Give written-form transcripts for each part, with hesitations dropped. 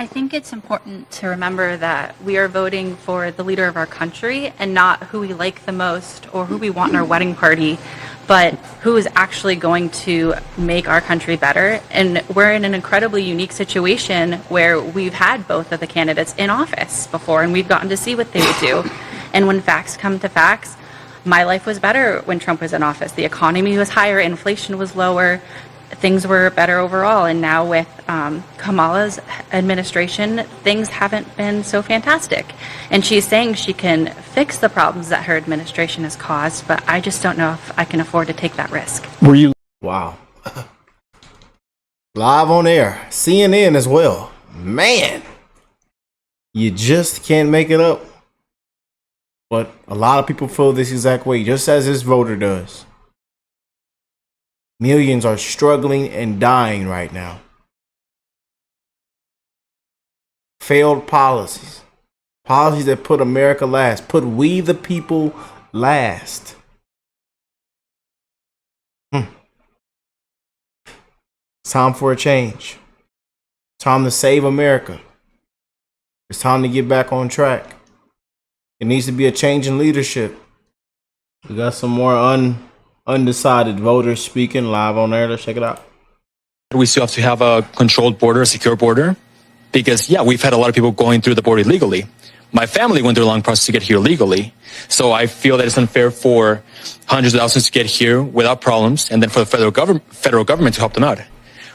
I think it's important to remember that we are voting for the leader of our country and not who we like the most or who we want in our wedding party, but who is actually going to make our country better. And we're in an incredibly unique situation where we've had both of the candidates in office before and we've gotten to see what they would do. And when facts come to facts, my life was better when Trump was in office. The economy was higher, inflation was lower, things were better overall. And now with Kamala's administration, things haven't been so fantastic. And she's saying she can fix the problems that her administration has caused, but I just don't know if I can afford to take that risk. Were you? Wow. Live on air, CNN as well. Man, you just can't make it up. But a lot of people feel this exact way, just as this voter does. Millions are struggling and dying right now. Failed policies. Policies that put America last. Put we the people last. It's time for a change. Time to save America. It's time to get back on track. It needs to be a change in leadership. We got some more undecided voters speaking live on air. Let's check it out. We still have to have a controlled border, a secure border, because, yeah, we've had a lot of people going through the border illegally. My family went through a long process to get here legally. So I feel that it's unfair for hundreds of thousands to get here without problems, and then for the federal government to help them out.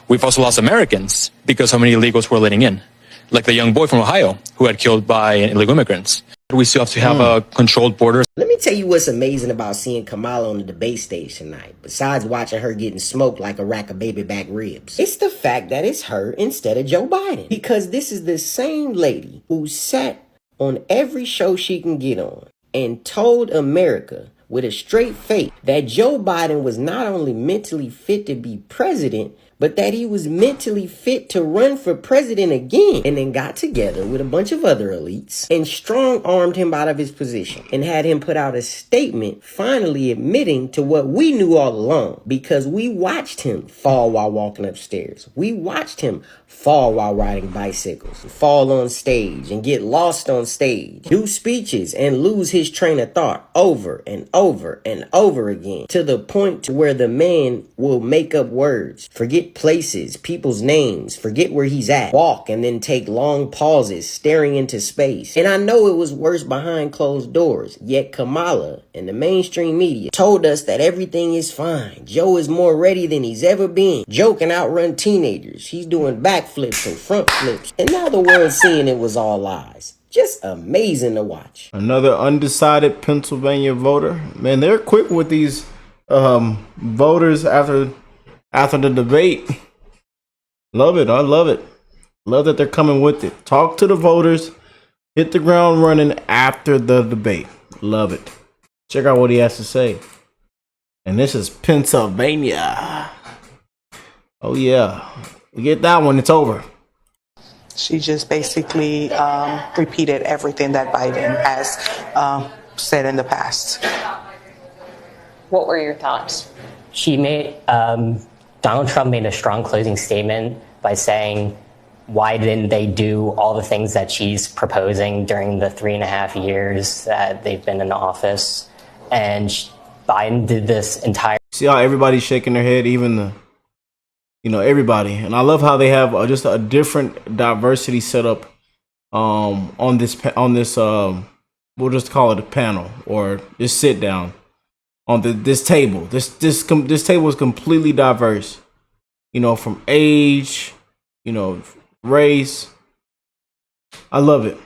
We've also lost Americans because so many illegals were letting in, like the young boy from Ohio who had killed by illegal immigrants. We still have to have a controlled border. Let me tell you what's amazing about seeing Kamala on the debate stage tonight, besides watching her getting smoked like a rack of baby back ribs. It's the fact that it's her instead of Joe Biden. Because this is the same lady who sat on every show she can get on and told America with a straight face that Joe Biden was not only mentally fit to be president, but that he was mentally fit to run for president again, and then got together with a bunch of other elites and strong-armed him out of his position and had him put out a statement finally admitting to what we knew all along, because we watched him fall while walking upstairs. We watched him fall while riding bicycles, fall on stage and get lost on stage, do speeches and lose his train of thought over and over and over again, to the point to where the man will make up words, forget places, people's names, forget where he's at, walk and then take long pauses staring into space. And I know it was worse behind closed doors, yet Kamala and the mainstream media told us that everything is fine. Joe is more ready than he's ever been. Joe can outrun teenagers. He's doing backflips and front flips. And now the world's seeing it was all lies. Just amazing to watch. Another undecided Pennsylvania voter. Man, they're quick with these voters after the debate. Love it. I love it. Love that they're coming with it. Talk to the voters. Hit the ground running after the debate. Love it. Check out what he has to say. And this is Pennsylvania. Oh, yeah. We get that one. It's over. She just basically repeated everything that Biden has said in the past. What were your thoughts? She made, Donald Trump made a strong closing statement by saying, why didn't they do all the things that she's proposing during the 3.5 years that they've been in office? And Biden did this entire... See how everybody's shaking their head, even everybody. And I love how they have just a different diversity set up on this we'll just call it a panel or just sit down on this table. This table is completely diverse, from age, race. I love it.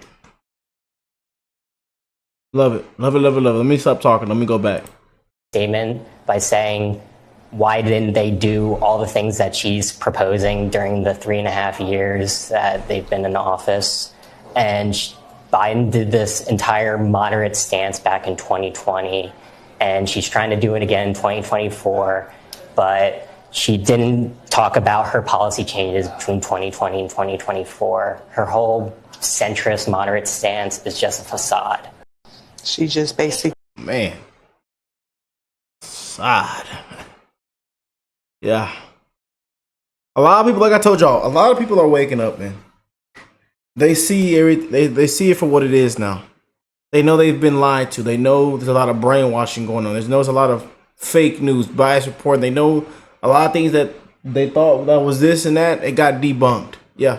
Love it. Love it, love it, love it. Let me stop talking. Let me go back. Statement by saying, why didn't they do all the things that she's proposing during the 3.5 years that they've been in office? And Biden did this entire moderate stance back in 2020, and she's trying to do it again in 2024, but she didn't talk about her policy changes between 2020 and 2024. Her whole centrist moderate stance is just a facade. She just basically... Man. Facade. Yeah. A lot of people, like I told y'all, a lot of people are waking up, man. they see they see it for what it is now. They know they've been lied to. They know there's a lot of brainwashing going on. There's a lot of fake news, bias reporting. They know a lot of things that they thought that was this and that. It got debunked. Yeah.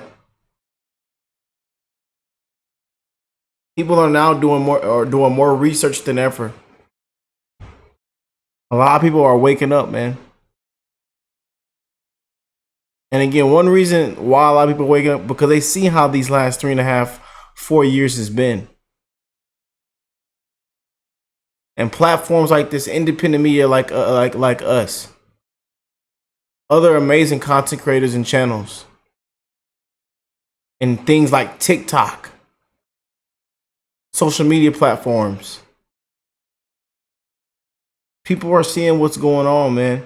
People are now doing more research than ever. A lot of people are waking up, man. And again, one reason why a lot of people are waking up because they see how these last 3.5, 4 years has been. And platforms like this, independent media like us, other amazing content creators and channels, and things like TikTok, social media platforms. People are seeing what's going on, man.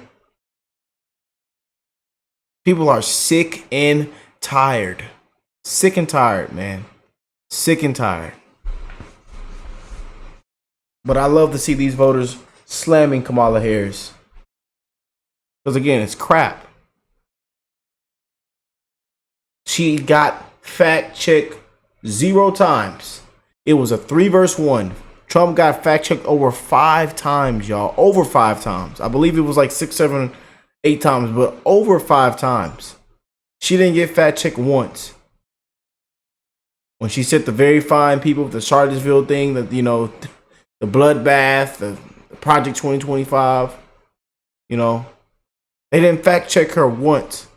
People are sick and tired. Sick and tired, man. Sick and tired. But I love to see these voters slamming Kamala Harris. Because again, it's crap. She got fact-checked 0 times. It was a 3-1. Trump got fact-checked over 5 times, y'all. Over 5 times. I believe it was like 6, 7, 8 times, but over 5 times. She didn't get fact-checked once. When she said the very fine people with the Charlottesville thing, that the bloodbath, the Project 2025, they didn't fact check her once.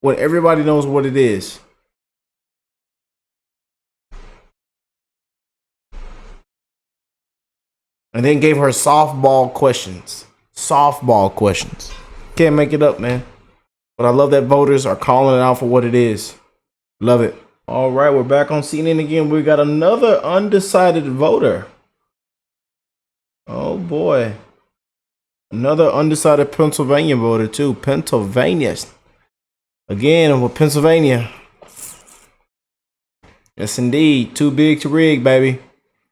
When everybody knows what it is. And then gave her softball questions. Softball questions. Can't make it up, man. But I love that voters are calling it out for what it is. Love it. All right, we're back on CNN again. We got another undecided voter. Oh boy. Another undecided Pennsylvania voter too. Pennsylvania. Again, with Pennsylvania. Yes, indeed. Too big to rig, baby.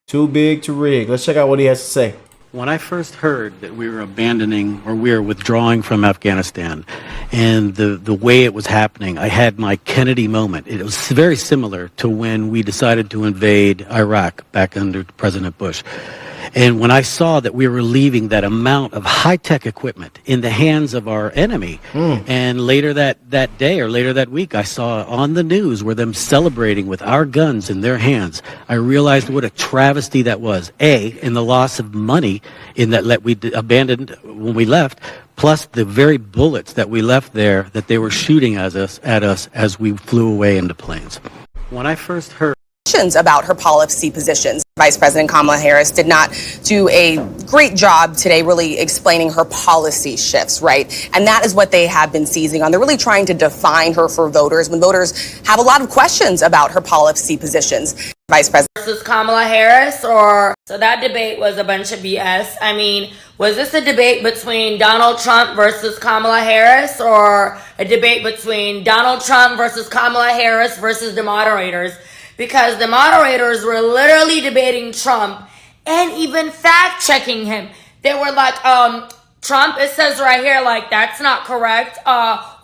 Too big to rig. Let's check out what he has to say. When I first heard that we were abandoning or we were withdrawing from Afghanistan and the way it was happening, I had my Kennedy moment. It was very similar to when we decided to invade Iraq back under President Bush. And when I saw that we were leaving that amount of high-tech equipment in the hands of our enemy, and later that day or later that week, I saw on the news where them celebrating with our guns in their hands, I realized what a travesty that was. In the loss of money in that we abandoned when we left, plus the very bullets that we left there that they were shooting at us as we flew away into planes. When I first heard about her policy positions. Vice President Kamala Harris did not do a great job today really explaining her policy shifts, right? And that is what they have been seizing on. They're really trying to define her for voters when voters have a lot of questions about her policy positions. Vice President versus Kamala Harris, or so that debate was a bunch of BS. I mean, was this a debate between Donald Trump versus Kamala Harris, or a debate between Donald Trump versus Kamala Harris versus the moderators? Because the moderators were literally debating Trump and even fact-checking him. They were like, Trump, it says right here, like, that's not correct.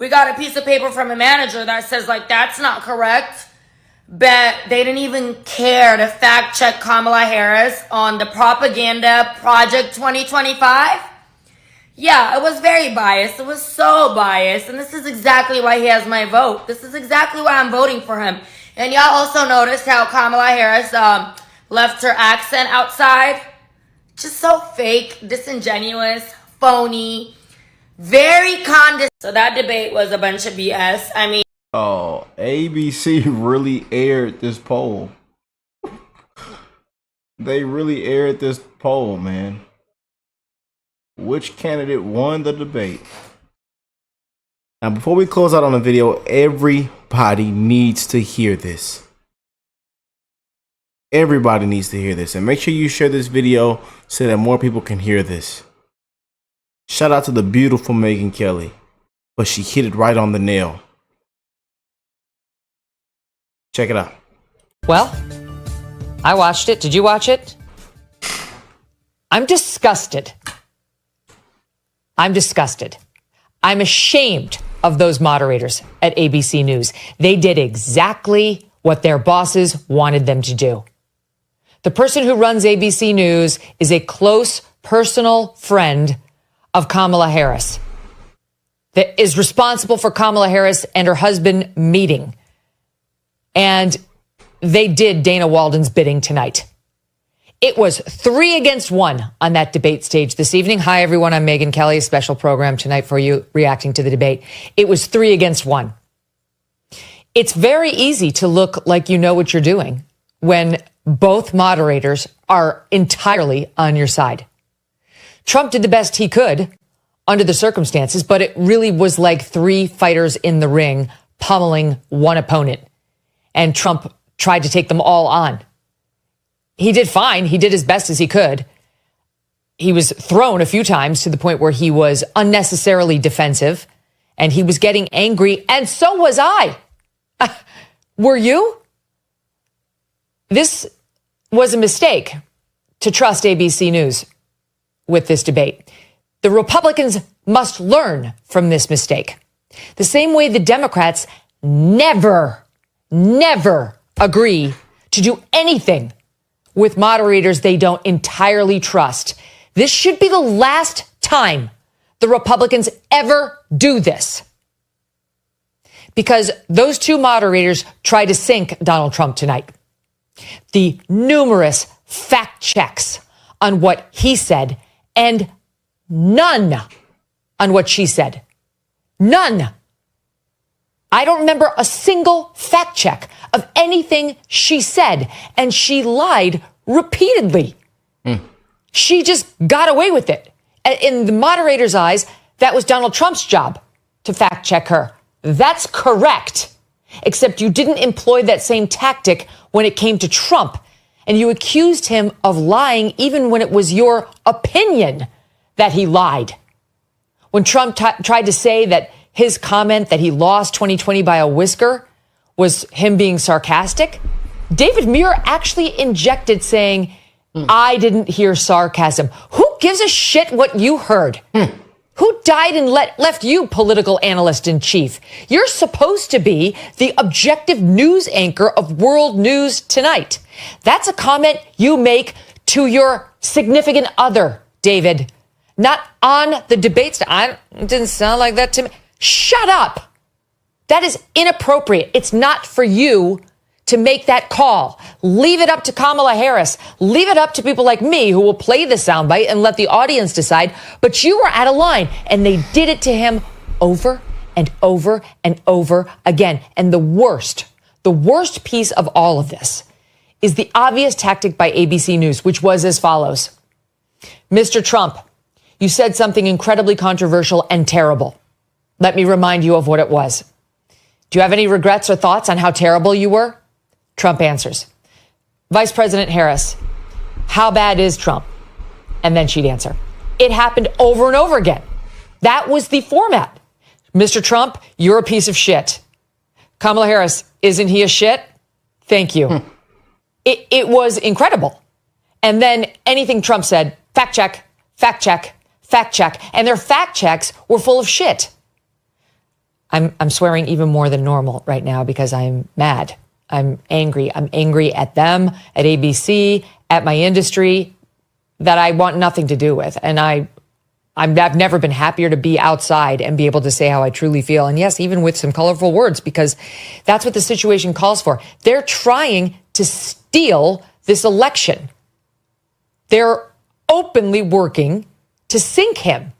We got a piece of paper from a manager that says, like, that's not correct. But they didn't even care to fact-check Kamala Harris on the propaganda Project 2025. Yeah, it was very biased. It was so biased. And this is exactly why he has my vote. This is exactly why I'm voting for him. And y'all also noticed how Kamala Harris left her accent outside. Just so fake, disingenuous, phony, very condescending. So that debate was a bunch of BS. I mean, oh, ABC really aired this poll. They really aired this poll, man. Which candidate won the debate? Now, before we close out on the video, everybody needs to hear this. Everybody needs to hear this. And make sure you share this video so that more people can hear this. Shout out to the beautiful Megyn Kelly. But she hit it right on the nail. Check it out. Well, I watched it. Did you watch it? I'm disgusted. I'm disgusted. I'm ashamed of those moderators at ABC News. They did exactly what their bosses wanted them to do. The person who runs ABC News is a close personal friend of Kamala Harris, that is responsible for Kamala Harris and her husband meeting. And they did Dana Walden's bidding tonight. It was 3 against 1 on that debate stage this evening. Hi, everyone. I'm Megyn Kelly, a special program tonight for you reacting to the debate. It was 3 against 1. It's very easy to look like you know what you're doing when both moderators are entirely on your side. Trump did the best he could under the circumstances, but it really was like 3 fighters in the ring pummeling one opponent. And Trump tried to take them all on. He did fine. He did as best as he could. He was thrown a few times to the point where he was unnecessarily defensive and he was getting angry. And so was I. Were you? This was a mistake to trust ABC News with this debate. The Republicans must learn from this mistake. The same way the Democrats never agree to do anything with moderators they don't entirely trust. This should be the last time the Republicans ever do this. Because those 2 moderators tried to sink Donald Trump tonight. The numerous fact checks on what he said and none on what she said. None. I don't remember a single fact check of anything she said, and she lied repeatedly. She just got away with it. In the moderator's eyes, that was Donald Trump's job to fact check her. That's correct. Except you didn't employ that same tactic when it came to Trump, and you accused him of lying even when it was your opinion that he lied. When Trump tried to say that his comment that he lost 2020 by a whisker was him being sarcastic, David Muir actually injected saying, I didn't hear sarcasm. Who gives a shit what you heard? Who died and left you political analyst in chief? You're supposed to be the objective news anchor of World News Tonight. That's a comment you make to your significant other, David. Not on the debates. It didn't sound like that to me. Shut up. That is inappropriate. It's not for you to make that call. Leave it up to Kamala Harris. Leave it up to people like me who will play the soundbite and let the audience decide. But you were out of line, and they did it to him over and over and over again. And the worst piece of all of this is the obvious tactic by ABC News, which was as follows. Mr. Trump, you said something incredibly controversial and terrible. Let me remind you of what it was. Do you have any regrets or thoughts on how terrible you were? Trump answers. Vice President Harris, how bad is Trump? And then she'd answer. It happened over and over again. That was the format. Mr. Trump, you're a piece of shit. Kamala Harris, isn't he a shit? Thank you. It was incredible. And then anything Trump said, fact check, fact check, fact check. And their fact checks were full of shit. I'm swearing even more than normal right now because I'm mad. I'm angry. I'm angry at them, at ABC, at my industry that I want nothing to do with. And I've never been happier to be outside and be able to say how I truly feel. And yes, even with some colorful words, because that's what the situation calls for. They're trying to steal this election. They're openly working to sink him